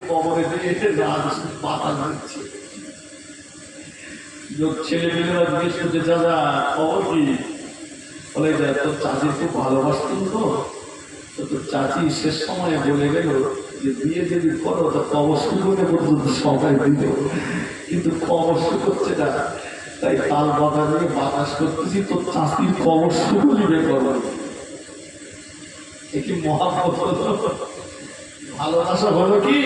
কবরে পাতা মারছে। ছেলেমেয়েরা জিজ্ঞেস করছে, দাদা খবর কি? বলে যা, তোর চাচি খুব ভালোবাসতেন তো তোর চাচি শেষ সময়ে বলে গেল যে বিয়ে যদি করো তো কবর শুরুতে পর্যন্ত সবাই দিল, কিন্তু কবর শুরু করছে না, তাই তাল বাতা দিয়ে বাতাস করতেছি তোর চাচির কবর শুরু নিবে করো। এ কি মহাব্বত হলো? ভালোবাসা হলো কি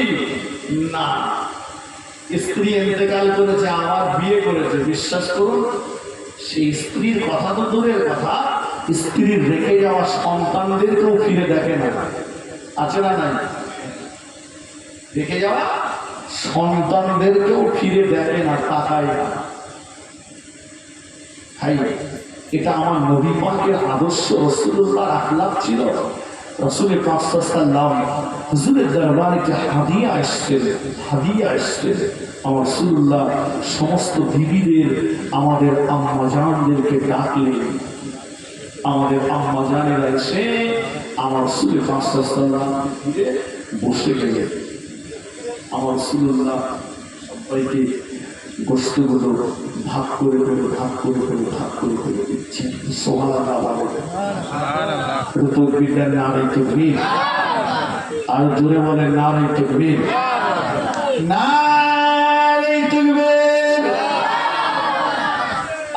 না? স্ত্রী ইন্তেকাল করেছে, আবার বিয়ে করেছে, বিশ্বাস করুন সেই স্ত্রীর কথা তো দূরের কথা, স্ত্রীর রেখে যাওয়া সন্তানদেরকেও ফিরে দেখে না। আছে না নাই? রেখে যাওয়া সন্তানদেরকেও ফিরে দেখে না, তাকায় না। ভাই, এটা আমার নবী পাকের আদর্শ, রাসূলুল্লাহর আখলাক ছিল। রাসূল পাক সাল্লাল্লাহু আলাইহি ওয়াসাল্লাম হুজুরের দরবারে যে হাদিয়া আসছে, আমার রাসূলুল্লাহ সমস্ত বিবিদের, আমাদের আম্মাজানদেরকে ডাকলেন। আমাদের আম্মাজানেরা এসে আমার রাসূল পাক সাল্লাল্লাহু আলাইহি ওয়াসাল্লাম বসে গেলেন। আমার রাসূলুল্লাহ সবাইকে গোশতগুলো ভাগ করে দিচ্ছেন। সুবহানাল্লাহ, তাকবীর, নারে তাকবীর। আর জোরে বলে নারে তাকবীর, নারে তাকবীর।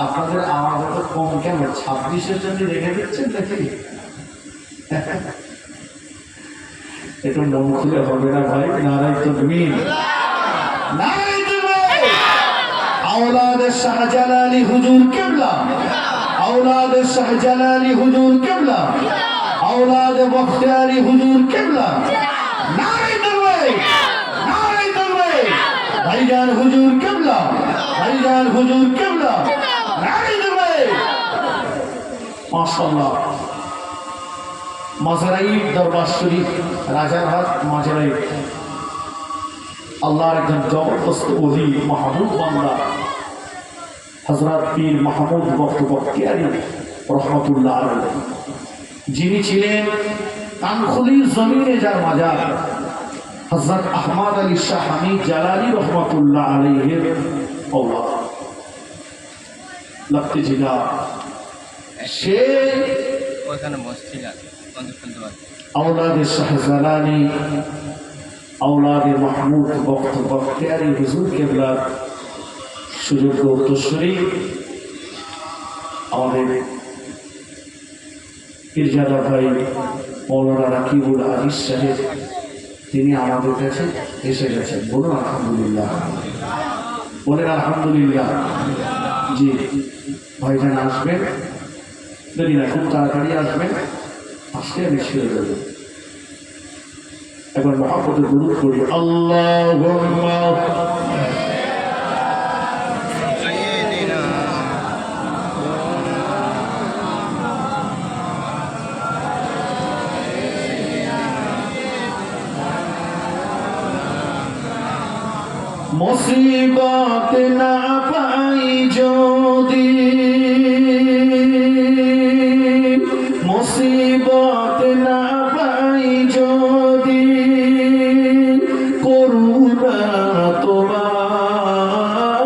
আপনাদের আওয়াজ এত কম কেন? 26-এর জন্য রেখে দিচ্ছেন নাকি? একটু মন খুলে হবে না ভাই? নারে তাকবীর, নারে তাকবীর। আওলাদে শাহজালালি হুজুর কিবলা, আওলাদে শাহজালালি হুজুর কিবলা, আওলাদে বখতিয়ারি হুজুর কিবলা, নারে তাকবীর, নারে তাকবীর। ভাইজান হুজুর কিবলা, ভাইজান হুজুর কিবলা, নারে তাকবীর। মাশাআল্লাহ। মাজারাইব দরবার শরীফ, রাজারহাট মাজারাইব, আল্লাহর একজন জবরদস্ত ওলি, মাহবুব বান্দা হযরত পীর মাহমুদ বখতিয়ারি রহমাতুল্লাহ আলাইহি, যিনি ছিলেন কানখুলির জমিনে যার মাজার হযরত আহমদ আলী শাহ হামিদ জালালি রহমাতুল্লাহ আলাইহির আওলাদ লাগতে জিলা। সে ওখানে মসজিদ আছে, আওলাদে শাহজালালি, আওলাদে মাহমুদ বখতিয়ারি হুজুর কিবলার সুযোগ্য উত্তরসূরি আমাদের পীরজাদা ভাই মৌলানা রাকিবুল আজিজ সাহেব, তিনি আমাদের কাছে এসে গেছেন। বলুন আলহামদুলিল্লাহ, বলেন আলহামদুলিল্লাহ। জি, ভাইজান আসবেন, দেরি না, খুব তাড়াতাড়ি আসবেন, আসলে আমি ছেড়ে দেবো। একবার মহাব্বতে দুরূদ করি, আল্লাহুম্মা মুসিবত না পাই যদি, মুসিবত না পাই যদি, করুণা তোমার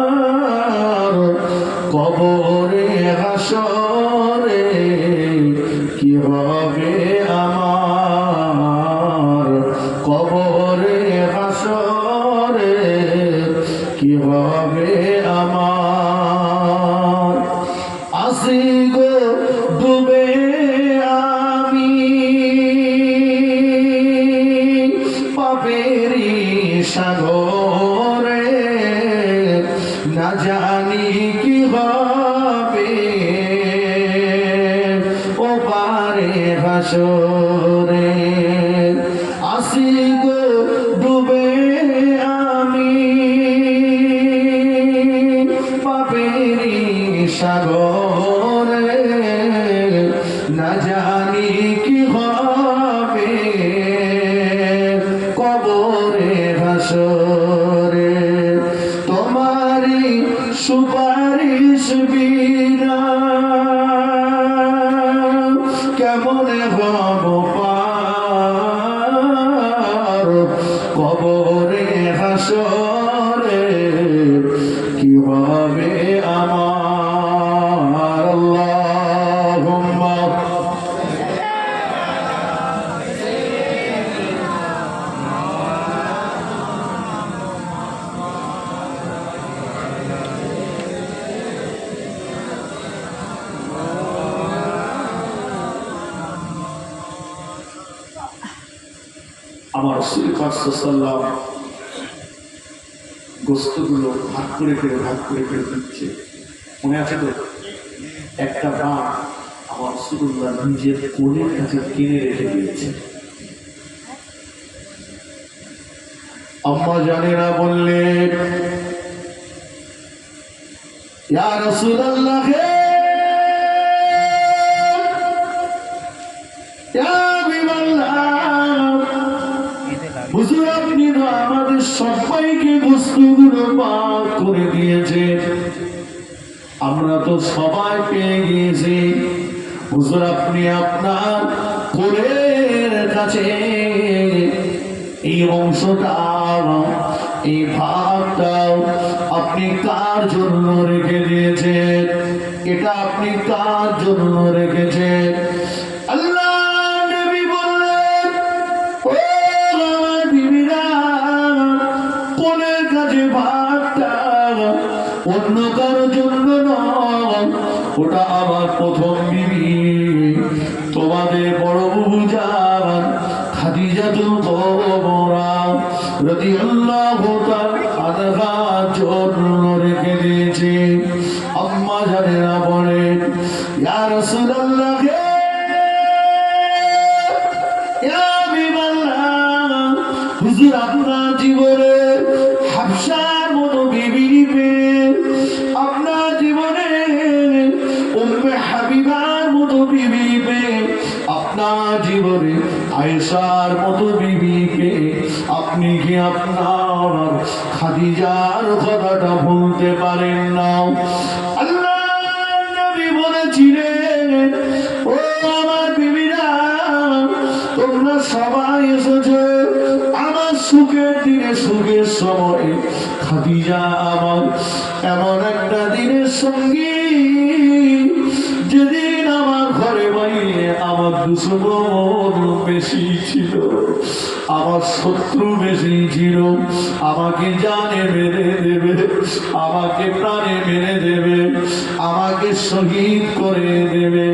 কবরে হাসরে কি হবে আমার, কবরে হাসরে কি হবে আমার। আসি গো ডুবে আমি পাপেরি সাগরে, না জানি কি হবে ও পারে হাসরে। আসি গো ডুবে সাগরে, না জানি কি হবে কবরে হাসরে। তোমারি সুপারিশ বিনা কেমন হব পার কবরে হাসরে কি হবে আমার। আল্লাহুম্মা আমার রাসূল পাক সাল্লাল্লাহু আলাইহি গোস্তগুলো ভাগ করে দিচ্ছে। মনে আছে তো? একটা ভাগ আমার রাসূলুল্লাহ নিজের কোলের কাছে কিনে রেখে দিয়েছে। আম্মা জানেরা বললেন, ইয়া রাসূলুল্লাহ, হুজুর আপনি তো আমাদের সবাইকে বস্তুগুলো পাক করে দিয়েছেন, আমরা তো সবাই পেয়ে গিয়েছি। হুজুর আপনি আপনার কোলের কাছে এই অংশটা, এই ভাগটাও আপনি কার জন্য রেখে দিয়েছেন? এটা আপনি কার জন্য রেখেছেন? আল্লাহ নবী বললেন, ও আমার বিবিরা, কোলের কাছে ভাগটা অন্য কারোর জন্য নয়, ওটা আমার প্রথম বিবি, তোমাদের বড় বুবু জান খাদিজাতুল কুবরা রাদিয়াল্লাহু তাআলা জন্য রেখে দিয়েছে। আম্মা জানেরা বলেন, ইয়া রাসূলুল্লাহ, ইয়া হাবিবাল্লাহ, হুজুর আপনার জীবনে হাফসার মতো বিবি পেয়ে, আপনার জীবনে উম্মে হাবিবার মতো বিবি পেয়ে, আপনার জীবনে আয়েশার মতো বিবি পেয়ে আপনি কি আপনার খাদিজার কথাটা ভুলতে পারেন না? আল্লাহ নবী বলেছিলেন, ও আমার বিবিরা, তোমরা সবাই এসেছো আমার সুখের দিনে, সুখের সময়। খাদিজা আমার এমন একটা দিনের সঙ্গী, যেদিন আমার ঘরে বাইরে আমার দুশ্মন বেশি ছিল, আমার শত্রু বেশি ছিল, আমাকে জানে মেরে দেবে, আমাকে প্রাণে মেরে দেবে, আমাকে শহীদ করে দেবে।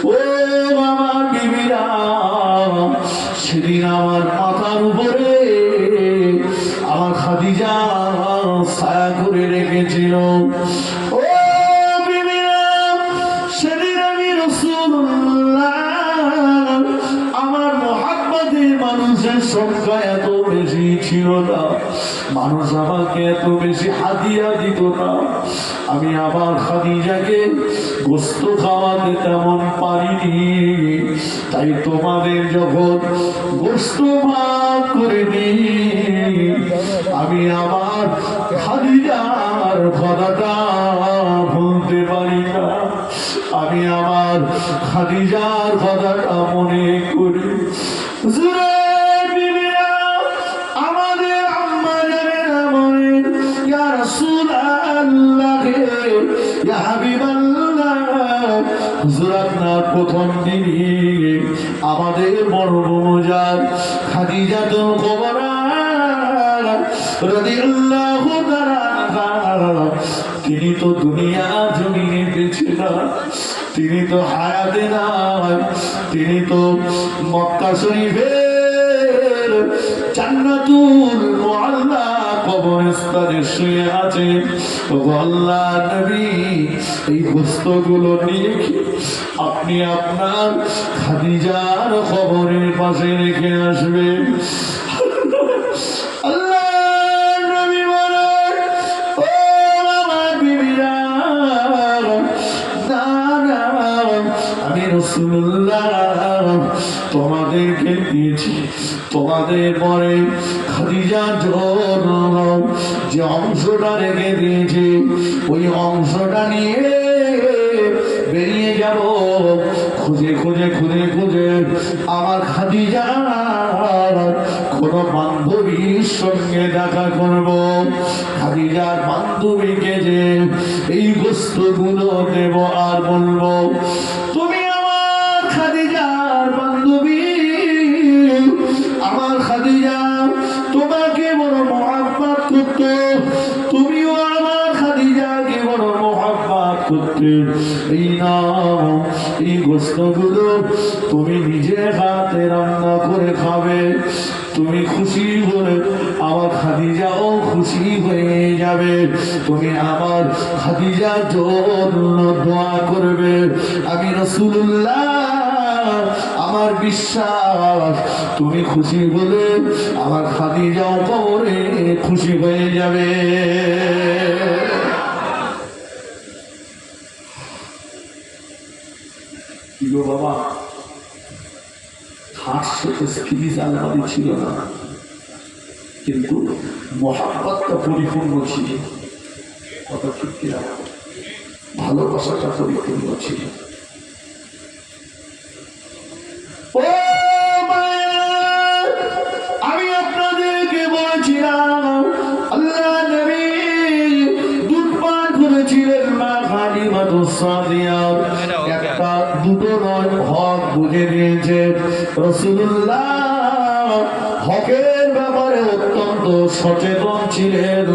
ও আমার বিবিরা, সেদিন আমার মাথার উপরে আমার খাদিজা ছায়া করে রেখেছিল। ও বিবিরা, সেদিন আমি রাসূলুল্লাহ, আমার মুহাব্বতের মানুষের সংখ্যা এত বেশি ছিল না, মানুষ আমাকে এত বেশি হাদিয়া দিত না, আমি আমার খাদিজাকে গোস্ত খাওয়াতে তেমন পারিনি। তাই তোমাদের যখন গোস্ত ভাগ করে দিই, আমি আমার খাদিজার কথাটা ভুলতে পারি না, আমি আমার খাদিজার কথাটা মনে করি। আমাদের আম্মা জানেরা বলেন, ইয়া রাসূলুল্লাহ, ইয়া হাবিবাল্লাহ, হুজুর আপনার প্রথম বিবি আমাদের বড় বউ জান খাদিজাতুল কুবরা রাদিয়াল্লাহু তাআলা, তিনি তো দুনিয়া জমিনে বেঁচে না, তিনি তো হায়াতে নাই, তিনি তো মক্কা শরীফের জান্নাতুল মুআল্লা কবরস্থানে শুয়ে আছেন। আল্লাহ নবী, এই গোস্তগুলো নিয়ে আপনি আপনার খাদিজার কবরের পাশে রেখে আসবেন। তোমাদেরকে দিয়েছি, তোমাদের পরে খাদিজার জন্য যে অংশটা রেখে দিয়েছি, ওই অংশটা নিয়ে বেরিয়ে যাব, খুঁজে খুঁজে খুঁজে খুঁজে আমার খাদিজার কোনো বান্ধব নবীর সঙ্গে দেখা করব। খাদিজার বান্ধবীকে যে এই গোস্তগুলো দেব আর বলবো, তুমি আমার খাদিজার বান্ধবী, আমার খাদিজা তোমাকে বড় মহব্বত করত, তুমিও আমার খাদিজাকে বড় মহব্বত করতে। এই নাও এই গোস্তগুলো তুমি নিজে হাতে রান্না করে খাবে। তুমি খুশি হলে আমার খাদিজাও খুশি হয়ে যাবে। তুমি আমার খাদিজার জন্য দোয়া করবে। আমি রাসূলুল্লাহ, আমার বিশ্বাস তুমি খুশি হলে আমার খাদিজাও কবরে খুশি হয়ে যাবে। কি গো বাবা, খাট সাথে ফিরিস আলাদা ছিল না, কিন্তু মহাব্বতটা পরিপূর্ণ ছিল। কত ঠিক কিনা, ভালোবাসাটা পরিপূর্ণ ছিল। ও আমি আপনাদেরকে বলেছিলাম আল্লাহ নবী দুধ পান করেছিলেন মা হালিমাতুস সাদিয়া। একটা দুটো নয়, হক বুঝে দিয়েছে রাসূলুল্লাহ। হকের ব্যাপারে অত্যন্ত সচেতন ছিলেন।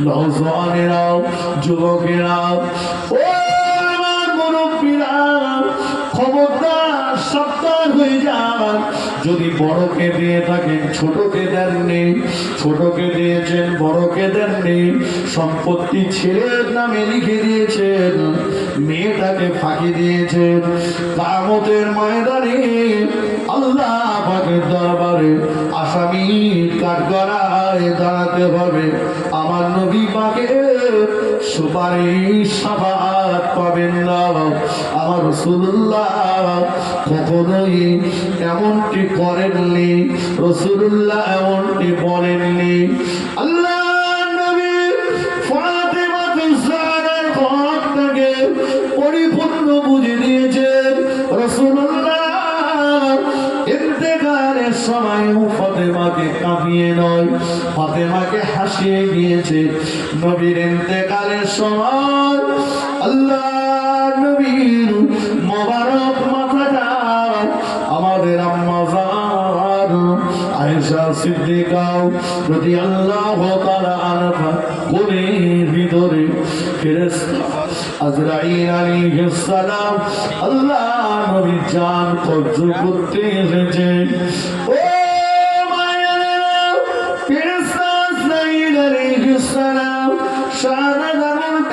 নওজওয়ানেরা, যুবকেরা, ও আমার মুরব্বীরা, খবরদার সাবধান হয়ে যান। যদি বড়কে দিয়ে থাকেন ছোটকে দেননি, ছোটকে দিয়েছেন বড়কে দেননি, সম্পত্তি ছেলের নামে লিখে দিয়েছেন, মেয়েটাকে ফাঁকি দিয়েছেন, কিয়ামতের ময়দানে আল্লাহ পাকের দরবারে আসামি কাঠগড়ায় দাঁড়াতে হবে। আমার নবী পাকের সুপারিশ শাফাআত পাবেন না। আমার রাসূলুল্লাহ কখনোই এমনটি করেননি, রাসূলুল্লাহ এমনটি বলেননি। আল্লাহ নবী ফাতেমাতুজ জাহরার হকটাকে পরিপূর্ণ বুঝে দিয়েছেন। রাসূলুল্লাহ ইন্তেকালের সময় ফাতেমাকে কাঁদিয়ে নয়, ফাতেমাকে হাসিয়ে দিয়েছে। নবীর ইন্তেকালের সময় আল্লাহ নবীর মোবারক মাথাটা আমাদের আম্মা জান আয়েশা সিদ্দিকা রাদিয়াল্লাহু তাআলা আনহা কোলের ভিতরে ফেরেশতা আজরাইল আলাইহিস সালাম আল্লাহ নবীর জান কবজ করতে এসেছে। ও মায়েরা, ফেরেশতা আজরাইল আলাইহিস সালাম শাহাদাত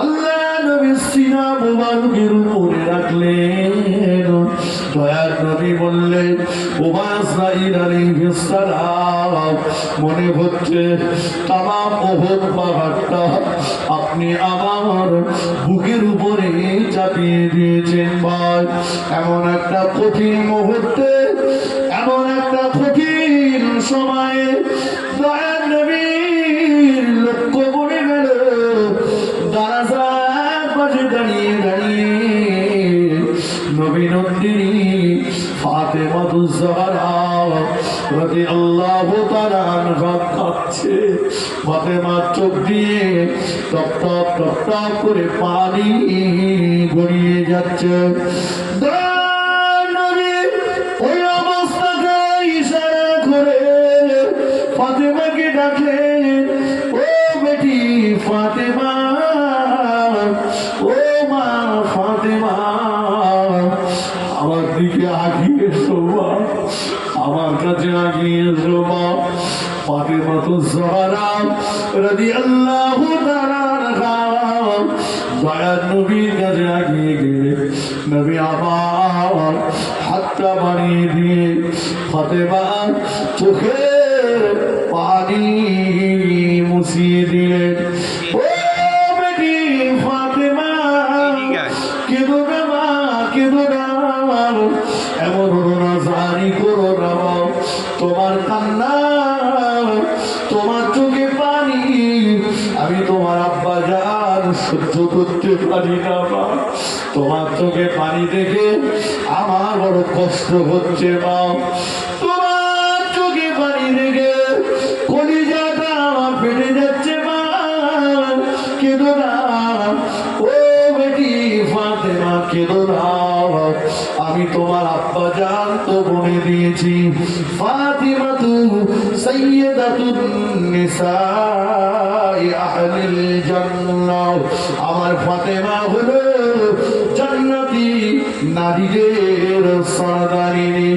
আল্লাহ নবীর সিনা মুবারকের উপরে রাখলেন। দয়ার নবী বললেন, ও আজরাইল আলাইহিস সালাম, মনে হচ্ছে তামাম উহুদ পাহাড়টা আপনি আমার বুকের উপরে চাপিয়ে দিয়েছেন। ভাই, এমন একটা কঠিন মুহূর্তে, এমন একটা কঠিন সময়ে দয়ার নবীর লক্ষ্য করে গেল। দারাজার পাশে দাঁড়িয়ে দাঁড়িয়ে নবী নন্দিনী ফাতেমাতুজ জাহরা রাদিয়াল্লাহু তাআলা আনহা কাঁদছে। ফাতেমার চোখ দিয়ে টপ টপ টপ টপ করে পানি গড়িয়ে যাচ্ছে। ওই অবস্থাতে ইশারা করে ফাতেমাকে ডাকলেন, ও বেটি ফাতেমা, ও মা ফাতেমা, আমার দিকে আগিয়ে এসো মা, আমার কাছে আগিয়ে এসো মা। ফাতেমাতুজ জাহরা রাদিয়াল্লাহু তাআলা আনহা দয়ার নবীর কাছে আগিয়ে গেলে নবী আবার হাতটা বাড়িয়ে দিয়ে ফাতেমার চোখে পানি মুছিয়ে দিলেন। ও বেটি ফাতেমা, কেঁদো না মা, কেঁদো না, এমন রোনা জারি করো না মা। তোমার কান্না, তোমার চোখে পানি আমি তোমার আব্বা জান সহ্য করতে পারি না মা। তোমার চোখে পানি দেখে আমার বড় কষ্ট হচ্ছে মা। তোমার চোখে পানি সাইয়্যিদাতুন নিসাই আহলিল জান্নাহ, আমার ফাতেমা হলো জান্নাতি নারীদের সরদারিনী।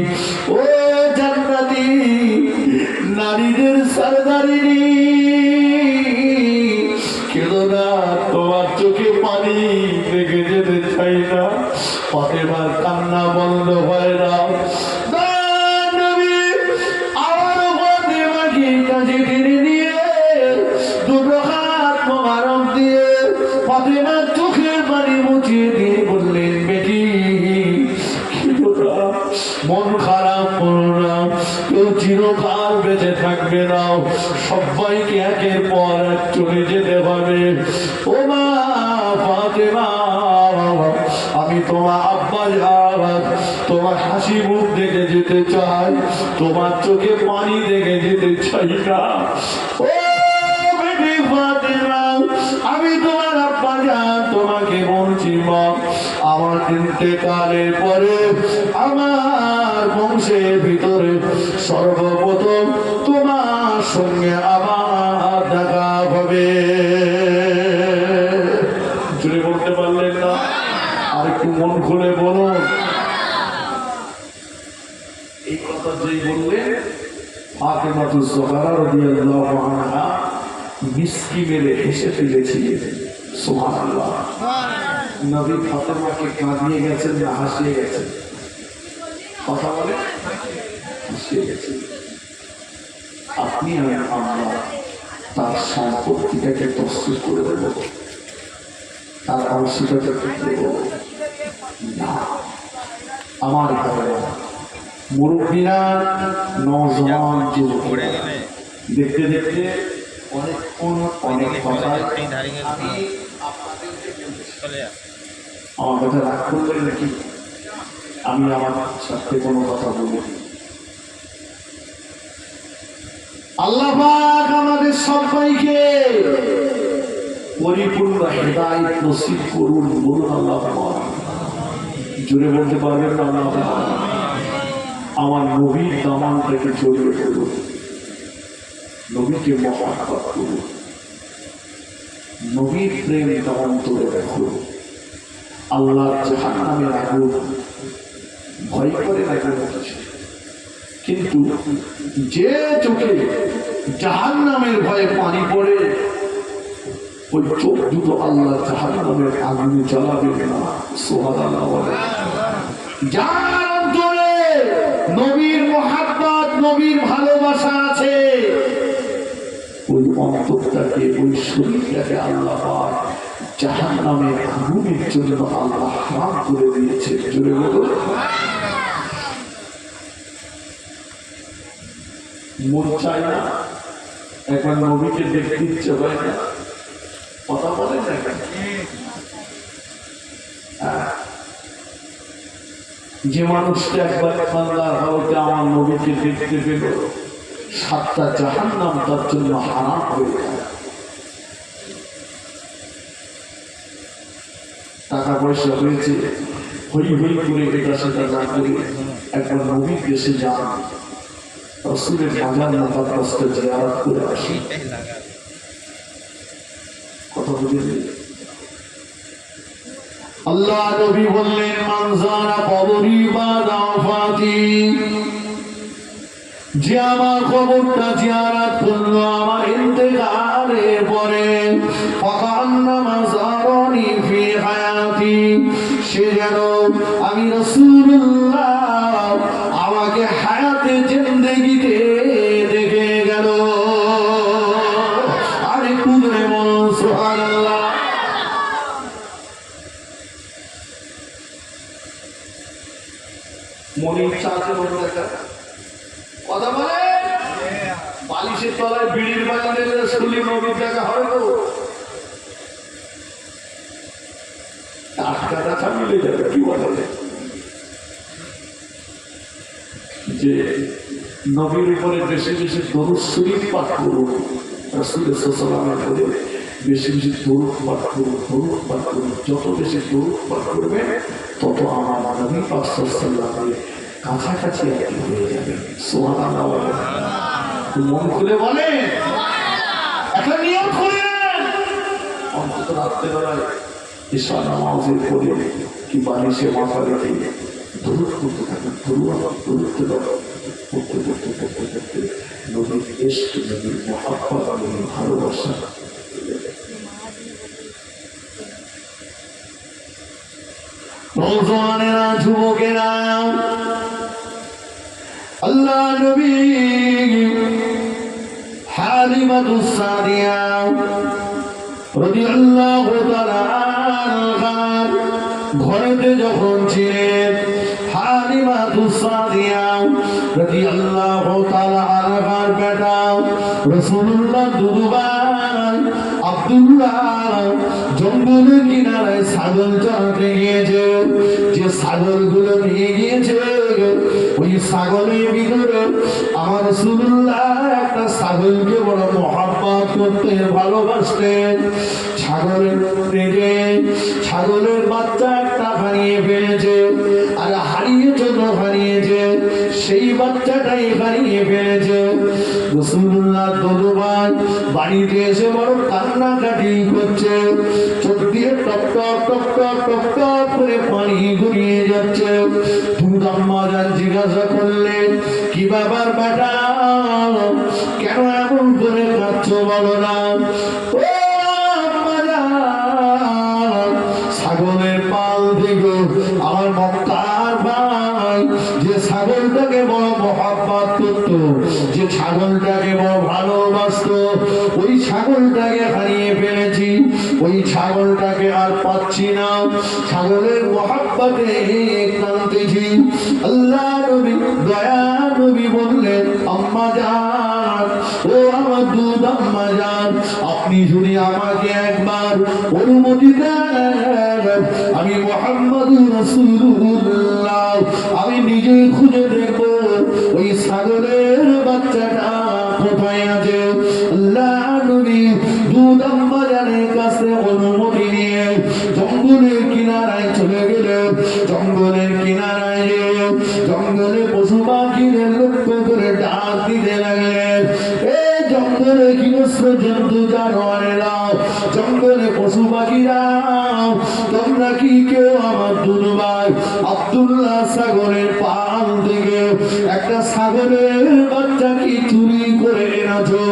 ও জান্নাতি নারীদের সরদারিনী, কেঁদো না, তোমার চোখে পানি দেখে যেতে চাই না। ফাতেমার কান্না বন্ধ হয় না। মন খারাপ করো না, কেউ চিরকাল বেঁচে থাকবে না, সবাইকে একের পর এক চলে যেতে হবে। ও মা ফাতেমা, আমি তোমার আব্বা যান, তোমার হাসি মুখ দেখে যেতে চাই, তোমার চোখে পানি দেখে যেতে চাই না। ও বেটি ফাতেমা, আমি তোমার আব্বা যান, তোমাকে বলছি মা, আমার ইন্তেকালের পরে আমার বংশের ভিতরে সর্বপ্রথম তোমার সঙ্গে আমার দেখা হবে। জুড়ে বলতে পারলেন না? আর একটু মন খুলে বলুন। এই কথা যেই বললেন, ফাতেমাতুজ জোহরা রাদিয়াল্লাহু আনহা মিষ্টি মেরে হেসে ফেলেছিলেন। সুবহানাল্লাহ। নবী ফাতেমাকে কাঁদিয়ে গেছেন না হাসিয়ে গেছেন? কথা বলে হাসিয়ে গেছেন। আপনি আমরা তার সম্পত্তিটাকে প্রস্তুত করে দেব, তার অংশীদারকে দেব না। আমার ঘরে মুরব্বীরা, নওজওয়ান যুবক, দেখতে দেখতে অনেকক্ষণ অনেক কথা আমার কথা রাগ করবেন নাকি? আমি আমার সাথে কোনো কথা বলি। আল্লাহ পাক আমাদের সবাইকে পরিপূর্ণ হেদায়েত নসিব করুন। বলুন আল্লাহ পাক। জোরে বলতে পারবেন না? আল্লাহ পাক আমার নবীর দামানটাকে জড়িয়ে ধরুন, নবীকে মহব্বত করুন, নবীর প্রেম দামান তুলে রাখুন। আল্লাহর জাহান্নামের আগুন ভয় করে রাখছে, কিন্তু যে চোখে জাহান্নামের ভয়ে পানি পড়ে, ওই চোখ দুটো আল্লাহ জাহান্নামের আগুনে জ্বালাবে না। সুবহানাল্লাহ বলে। যার অন্তরে নবীর মহব্বত, নবীর ভালোবাসা আছে, ওই অন্তরটাকে, ওই শরীরটাকে আল্লাহ পাক জাহান্নামের আগুনের জন্য আল্লাহ হারাম করে দিয়েছে। জুড়ে বলুন। মন চায় না, একবার নবীকে দেখতে ইচ্ছে হয় না? কথা বলেন না কেন? যে মানুষটা একবার ইমানদার হতে আমার নবীকে দেখতে পেল, 7টা জাহান্নাম তার জন্য হারাম হয়ে যায়। টাকা পয়সা হয়েছে, হই হই করে এটা সেটা না করে একবার নবীর দেশে যান, রাসূলের মাজার মুকাদ্দাসকে জিয়ারত করে আসেন। কথা বুঝলেন? আল্লাহ নবী বললেন, মান যারা কবরি বাদা ওয়াফাতি, যে আমার কবরটা জিয়ারত করলো আমার ইন্তেকালের পরে, ফাকান্নামা যারানি ফি হায়াতি, সে যেন আমি রাসূলুল্লাহ আমাকে হায়াতে জিন্দেগিতে দেখে গেল। আরে কুদরে বলুন সুবহানাল্লাহ। মনির চাচা বলতে কথা বলে, বালিশের তলায় বিড়ির বাগান দিলে শুনলি নবীর দেখা হয় তো টাটকা মিলে যাবে। কি বলে যে নবীর উপরে বেশি বেশি দরুদ শরীফ পাঠ করুন, রাসূলের সাল্লাল্লাহু আলাইহি ওয়াসাল্লাম বেশি বেশি দরুদ পাঠ করুন, দরুদ পাঠ করুন। যত বেশি দরুদ পাঠ করবে তত আমার নবী পাক সাল্লাল্লাহু আলাইহি কাছাকাছি হয়ে যাবে। সুবহানাল্লাহ। মন খুলে বলে একটা নিয়ম করে অন্তত রাত্রেবেলায় ঈশা নামাজের পরে কি বালিশে মাথা রেখে দরুদ করতে থাকেন, দরুদ পড়তে পড়তে নদীর ইশক, নদীর মহাব্বত, নদীর ভালোবাসা নওজওয়ানেরা, যুবকেরা, আল্লাহ নবী হালিমাতুস সাদিয়া রাদিয়াল্লাহু তাআলা আনহা ঘরেতে যখন ছিলেন, হালিমাতুস সাদিয়া রাদিয়াল্লাহু তাআলা আনহার বেটা রাসূলুল্লাহ দুদুবাই আব্দুল্লাহ জঙ্গলের কিনারায় ছাগল চড়াতে গিয়েছে। যে ছাগলগুলো নিয়ে গিয়েছে, ওই ছাগলের ভিতরে আমার রাসূলুল্লাহ একটা ছাগলকে বড় মহব্বত করতেন, ভালোবাসতেন। ছাগলের বাচ্চা একটা হারিয়ে ফেলেছে, আর হারিয়েছে তো হারিয়েছে, সেই বাচ্চাটাই হারিয়ে ফেলেছে। রাসূলুল্লাহ দুদুবাই বাড়িতে এসে বড় কান্নাকাটি করছে, চোখ দিয়ে top top top top top top করে পানি গড়িয়ে যাচ্ছে। দুধ আম্মা জান জিজ্ঞাসা করলেন, কি ব্যাপার বেটা, কেন এমন করে কাঁদছো বলো না? ও আম্মা জান, ছাগলের পাল থেকে আমার মক্কার ভাই যে ছাগলটাকে বড় মহব্বত করত, যে ছাগলটাকে বড় ভালোবাসত, ওই ছাগলটাকে হারিয়ে ফেলেছি, ওই ছাগলটাকে আর পাচ্ছি না। ছাগলের মহব্বতে কাঁদতেছি। আল্লাহ নবী, দয়া নবী বললেন, আম্মা জান, ও আমার দুধ আম্মা জান, আপনি যদি আমাকে একবার অনুমতি দেন, আমি মুহাম্মদুর রাসূলুল্লাহ আমি নিজে খুঁজে দেখব ওই ছাগলের বাচ্চাটা কোথায় আছে। আল্লাহ নবী দুধ আম্মা জানের কাছে অনুমতি নিয়ে জঙ্গলের কিনারায় চলে গেলেন। জঙ্গলের কিনারায় জঙ্গলে পশু পাখিদের লক্ষ্য করে ডাক দিতে লাগলেন, এই জঙ্গলে গৃহস্থ জন্তু জানোয়ারেরা, জঙ্গলে পশু পাখিরা, তোমরা কি কেউ আমার দুদুবাই আব্দুল্লাহ ছাগলের পাল থেকে একটা ছাগলের বাচ্চা কি চুরি করে এনেছো?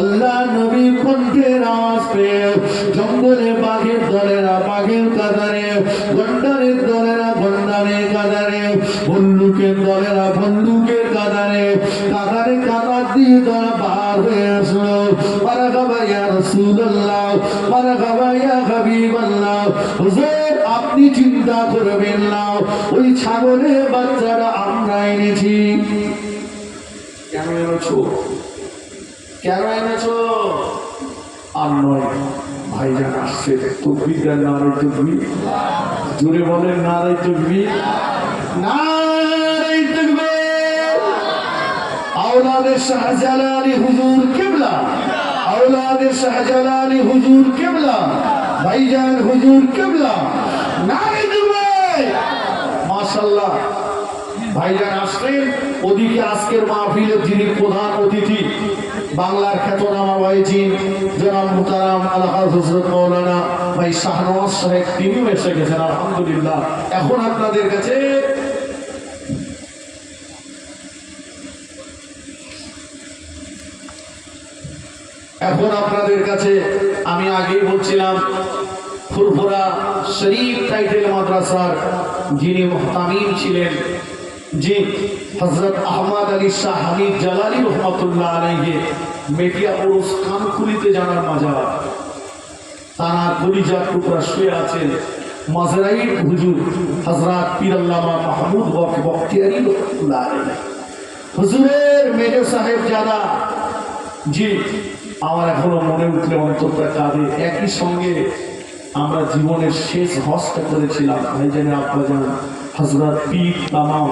আল্লাহ নবী কণ্ঠের আওয়াজ পেয়ে জঙ্গলে বাঘের দলেরা বাঘের কাতারে, গন্ডারের দলেরা গন্ডারের কাতারে, ভল্লুকের দলেরা ভল্লুকের কাতারে, কাতারে কাতার দিয়ে তারা বার হয়ে আসলো। মারহাবা ইয়া রাসূলুল্লাহ, মারহাবা ইয়া হাবিবাল্লাহ। হুজুর, আপনি চিন্তা করবেন না, ওই ছাগলের বাচ্চাটা আমরা এনেছি। কেন এনেছো? কেন এনেছো? আর নয়, ভাইজান আসছে, তাকবীর দেন, নারে তাকবীর, জোরে বলেন নারে তাকবীর, নারে তাকবীর। আওলাদে শাহজালালি হুজুর কিবলা, আওলাদে শাহজালালি হুজুর কিবলা, ভাইজান হুজুর কিবলা, নারে তাকবীর। মাশাআল্লাহ, ভাইজান আসলেন। ওদিকে আজকের মাহফিলের যিনি প্রধান অতিথি, বাংলার খ্যাতনামা ভাইজিন জনাব মুহতারাম আলহাজ হযরত মাওলানা ভাই শাহনওয়াজ সাহেব, তিনিও এসে গেছেন আলহামদুলিল্লাহ। এখন আপনাদের কাছে আমি আগেই বলছিলাম, ফুরফুরা শরীফ টাইটেল মাদ্রাসার যিনি মুহতামিম ছিলেন, জি হযরত আহমদ আলী শাহ হামিদ জালালি রহমাতুল্লাহ আলাইহি, মেটিয়া পুরুষ কানখুলিতে জানার মাজার, তার কলিজার টুকরা শুয়ে আছেন মাজরাইল হুজুর হযরত পীর আল্লামা মাহমুদ বখতিয়ারি রহমাতুল্লাহ আলাইহি, হুজুরের মেজর সাহেব জাদা। জি, আমার এখনো মনে উঠলে অন্তরটা কাঁদে। একই সঙ্গে আমরা জীবনের শেষ হজটা করেছিলাম ভাইজানের আব্বাজান হযরত পীর তামাম